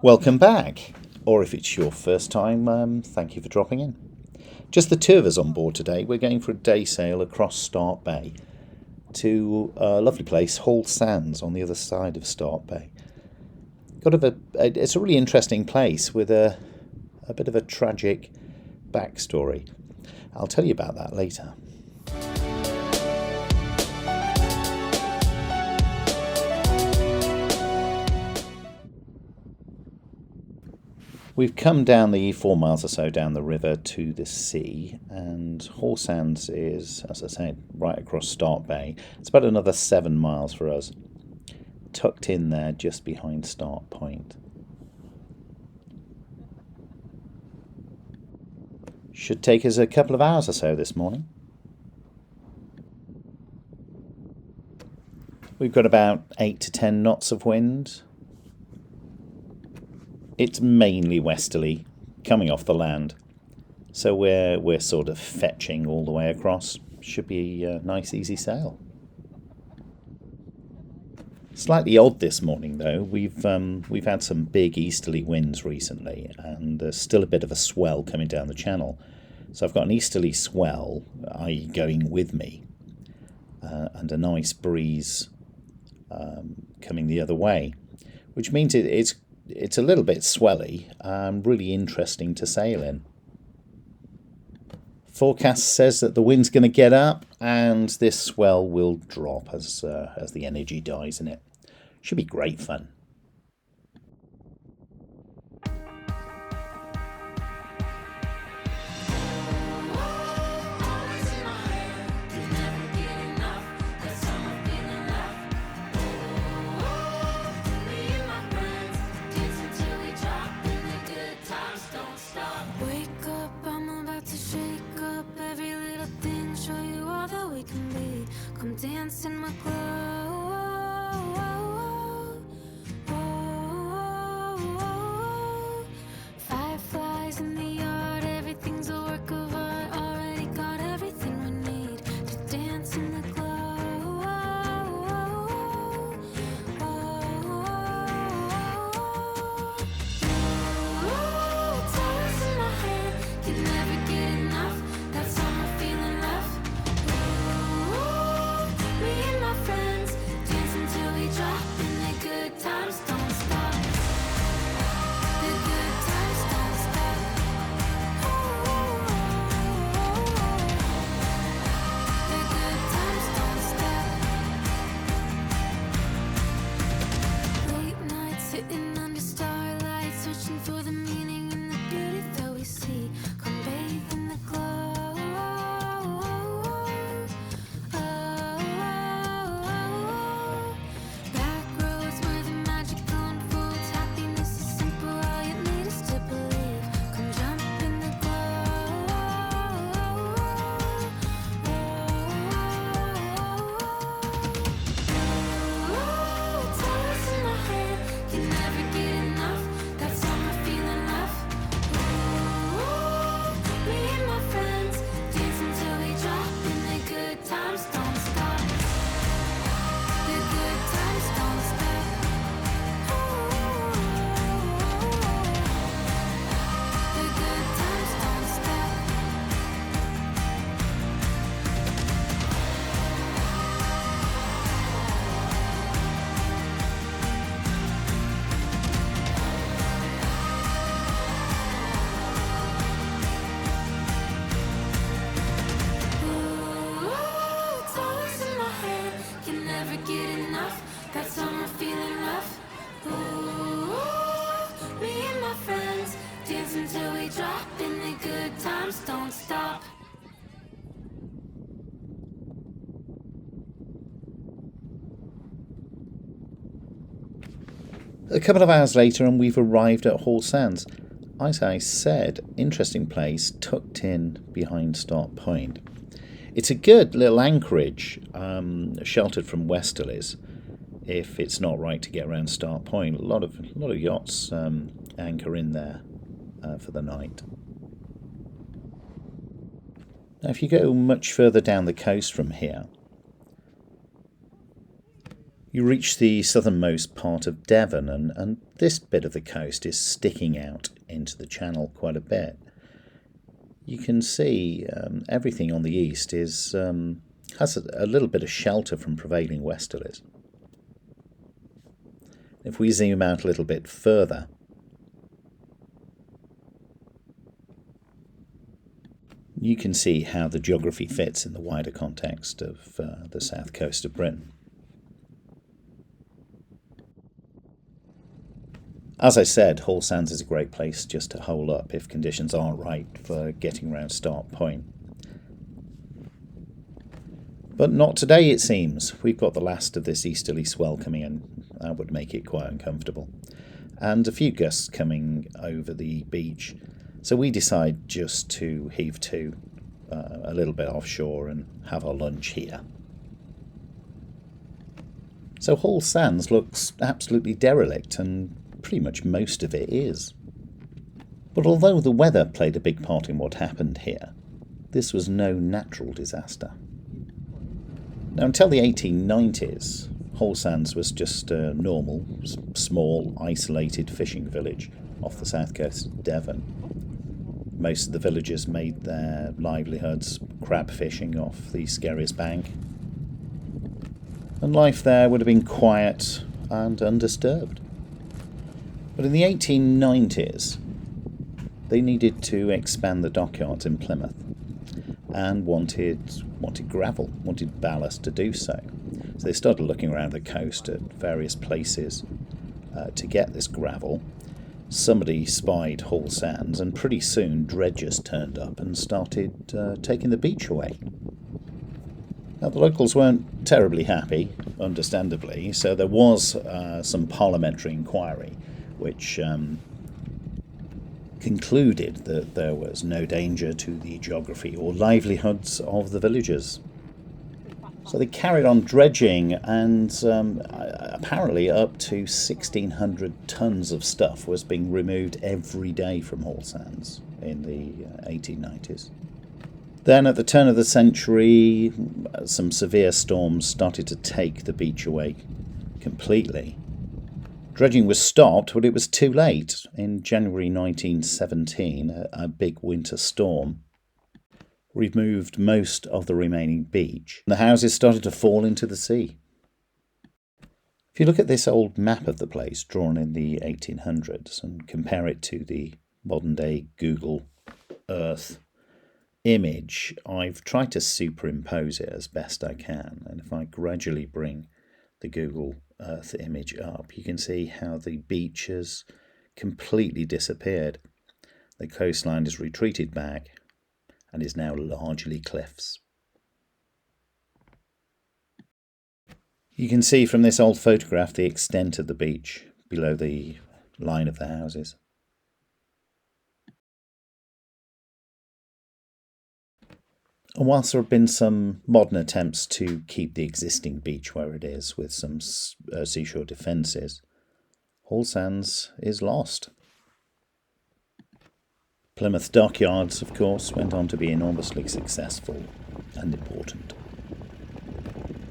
Welcome back, or if it's your first time, thank you for dropping in. Just the two of us on board today. We're going for a day sail across Start Bay to a lovely place, Hallsands, on the other side of Start Bay. It's a really interesting place with a bit of a tragic backstory. I'll tell you about that later. We've come down the 4 miles or so down the river to the sea, and Hallsands is, as I said, right across Start Bay. It's about another 7 miles for us, tucked in there just behind Start Point. Should take us a couple of hours or so this morning. We've got about 8 to 10 knots of wind. It's mainly westerly, coming off the land, so we're sort of fetching all the way across. Should be a nice easy sail. Slightly odd this morning though. We've had some big easterly winds recently, and there's still a bit of a swell coming down the channel. So I've got an easterly swell, i.e. going with me, and a nice breeze coming the other way, which means it's a little bit swelly, really interesting to sail in. Forecast says that the wind's going to get up and this swell will drop as the energy dies in it. Should be great fun. Dance in my glow. Fireflies in the yard, everything's a work of art. Already got everything we need to dance in the glow. Toes in my head, can never get enough. That summer feeling left. Me and my friends dancing till we drop, and the good times don't stop. The good times don't stop. The good times don't stop. Late nights sitting under starlight, searching for the meaning and the beauty that we see. Come bathe in the glow. Until we drop, and the good times don't stop. A couple of hours later and we've arrived at Hallsands. As I said, interesting place tucked in behind Start Point. It's a good little anchorage, sheltered from westerlies if it's not right to get around Start Point. A lot of yachts anchor in there for the night. Now, if you go much further down the coast from here, You reach the southernmost part of Devon, and this bit of the coast is sticking out into the channel quite a bit. You can see everything on the east is has a little bit of shelter from prevailing westerlies. If we zoom out a little bit further, you can see how the geography fits in the wider context of the south coast of Britain. As I said, Hallsands is a great place just to hole up if conditions aren't right for getting around Start Point. But not today, it seems. We've got the last of this easterly swell coming in. That would make it quite uncomfortable. And a few gusts coming over the beach. So we decide just to heave to a little bit offshore and have our lunch here. So Hallsands looks absolutely derelict, and pretty much most of it is. But although the weather played a big part in what happened here, this was no natural disaster. Now, until the 1890s, Hallsands was just a normal, small, isolated fishing village off the south coast of Devon. Most of the villagers made their livelihoods crab fishing off the Skerries bank, and life there would have been quiet and undisturbed. But in the 1890s, they needed to expand the dockyards in Plymouth and wanted gravel, wanted ballast to do so. So they started looking around the coast at various places to get this gravel. Somebody spied Hallsands, and pretty soon dredgers turned up and started taking the beach away. Now, the locals weren't terribly happy, understandably, so there was some parliamentary inquiry which concluded that there was no danger to the geography or livelihoods of the villagers. So they carried on dredging, and apparently up to 1,600 tons of stuff was being removed every day from Hallsands in the 1890s. Then at the turn of the century, some severe storms started to take the beach away completely. Dredging was stopped, but it was too late. In January 1917, a big winter storm removed most of the remaining beach. The houses started to fall into the sea. If you look at this old map of the place drawn in the 1800s and compare it to the modern-day Google Earth image, I've tried to superimpose it as best I can. And if I gradually bring the Google Earth image up, you can see how the beach has completely disappeared. The coastline has retreated back and is now largely cliffs. You can see from this old photograph the extent of the beach below the line of the houses. And whilst there have been some modern attempts to keep the existing beach where it is with some seashore defences, Hallsands is lost. Plymouth dockyards, of course, went on to be enormously successful and important.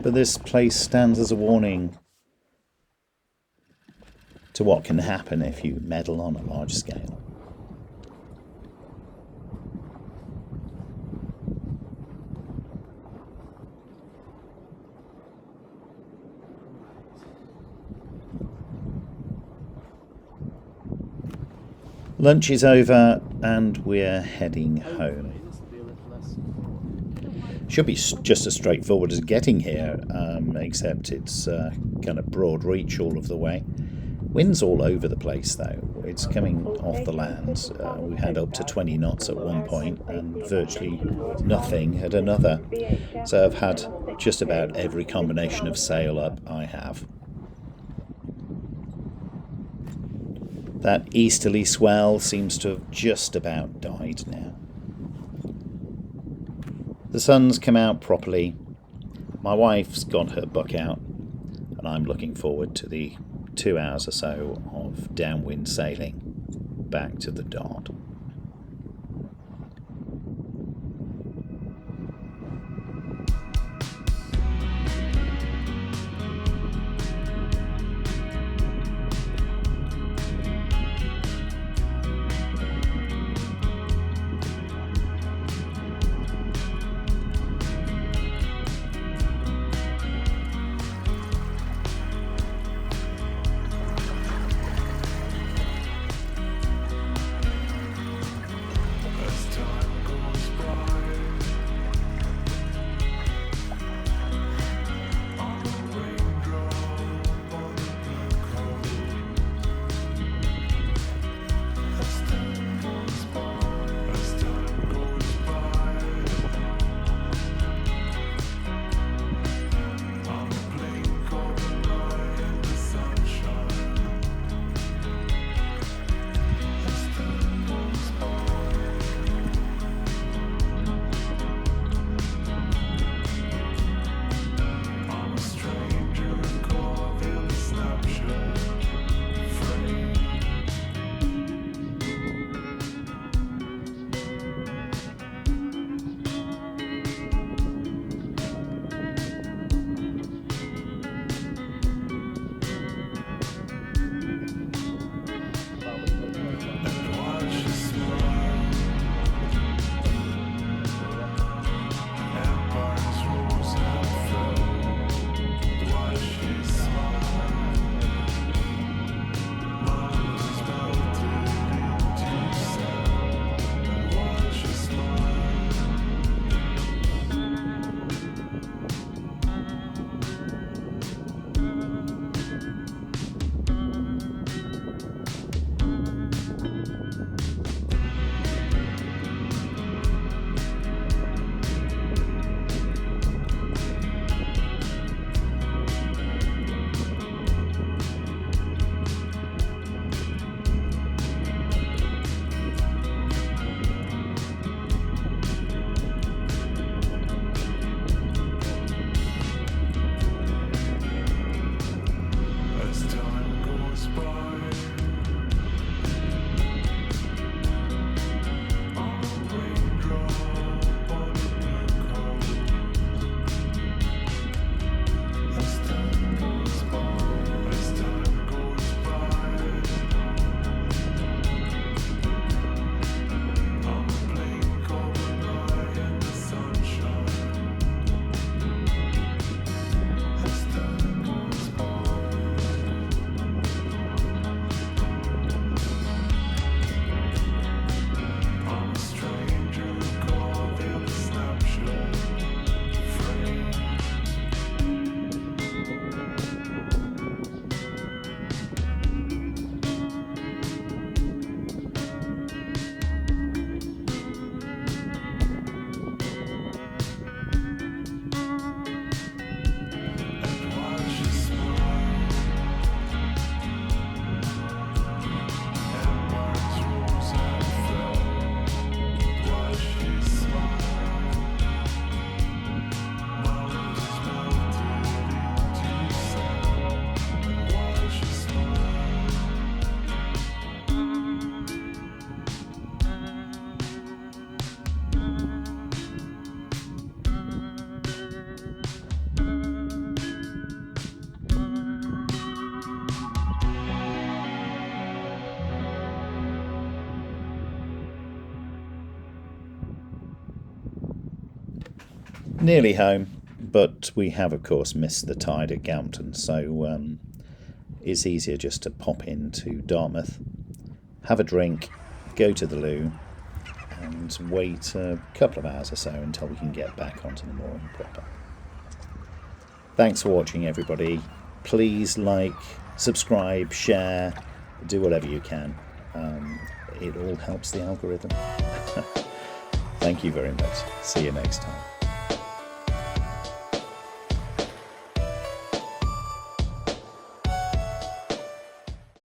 But this place stands as a warning to what can happen if you meddle on a large scale. Lunch is over and we're heading home. Should be just as straightforward as getting here, except it's kind of broad reach all of the way. Wind's all over the place though. It's coming off the land. We had up to 20 knots at one point and virtually nothing at another. So I've had just about every combination of sail up I have. That easterly swell seems to have just about died now. The sun's come out properly. My wife's got her book out, and I'm looking forward to the 2 hours or so of downwind sailing back to the Dart. nearly home, but we have of course missed the tide at Galmpton, so it's easier just to pop into Dartmouth, have a drink, go to the loo, and wait a couple of hours or so until we can get back onto the mooring proper. Thanks for watching, everybody. Please like, subscribe, share, do whatever you can. It all helps the algorithm. Thank you very much. See you next time.